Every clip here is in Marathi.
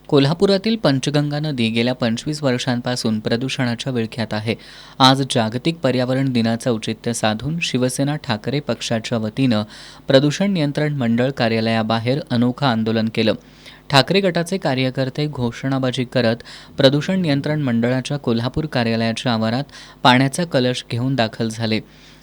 कोल्हापुरातील पंचगंगा नदी गेल्या 25 वर्षांपासून प्रदूषणाच्या विळख्यात आहे. आज जागतिक पर्यावरण दिनाचं औचित्य साधून शिवसेना ठाकरे पक्षाच्या वतीनं प्रदूषण नियंत्रण मंडळ कार्यालयाबाहेर अनोखं आंदोलन केलं. ठाकरे गटाचे कार्यकर्ते घोषणाबाजी करत प्रदूषण नियंत्रण मंडळाच्या कोल्हापूर कार्यालयाच्या आवारात पाण्याचा कलश घेऊन दाखल झाले.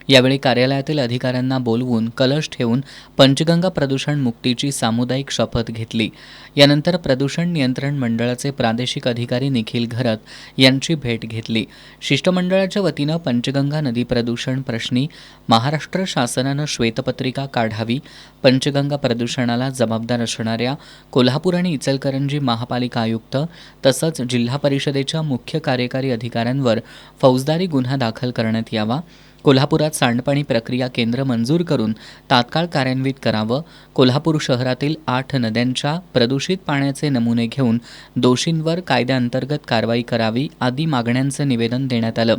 यावेळी कार्यालयातील अधिकाऱ्यांना बोलवून कलश ठेवून पंचगंगा प्रदूषण मुक्तीची सामुदायिक शपथ घेतली. यानंतर प्रदूषण नियंत्रण मंडळाचे प्रादेशिक अधिकारी निखिल घरत यांची भेट घेतली. शिष्टमंडळाच्या वतीनं पंचगंगा नदी प्रदूषण प्रश्नी महाराष्ट्र शासनानं श्वेतपत्रिका काढावी, पंचगंगा प्रदूषणाला जबाबदार असणाऱ्या कोल्हापूर आणि इचलकरंजी महापालिका आयुक्त तसंच जिल्हा परिषदेच्या मुख्य कार्यकारी अधिकाऱ्यांवर फौजदारी गुन्हा दाखल करण्यात यावा, कोल्हापुरात सांडपाणी प्रक्रिया केंद्र मंजूर करून तात्काळ कार्यान्वित करावं, कोल्हापूर शहरातील 8 नद्यांच्या प्रदूषित पाण्याचे नमुने घेऊन दोषींवर कायद्याअंतर्गत कारवाई करावी आदी मागण्यांचं निवेदन देण्यात आलं.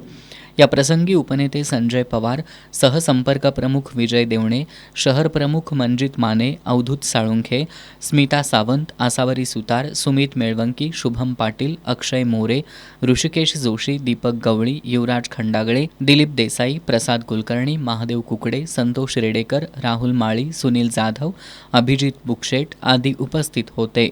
याप्रसंगी उपनेते संजय पवार, सहसंपर्क प्रमुख विजय देवणे, शहर प्रमुख मंजित माने, अवधूत साळुंखे, स्मिता सावंत, आसावरी सुतार, सुमित मेळवंकी, शुभम पाटील, अक्षय मोरे, ऋषिकेश जोशी, दीपक गवळी, युवराज खंडागळे, दिलीप देसाई, प्रसाद कुलकर्णी, महादेव कुकडे, संतोष रेडेकर, राहुल माळी, सुनील जाधव, अभिजित बुक्षेट आदी उपस्थित होते.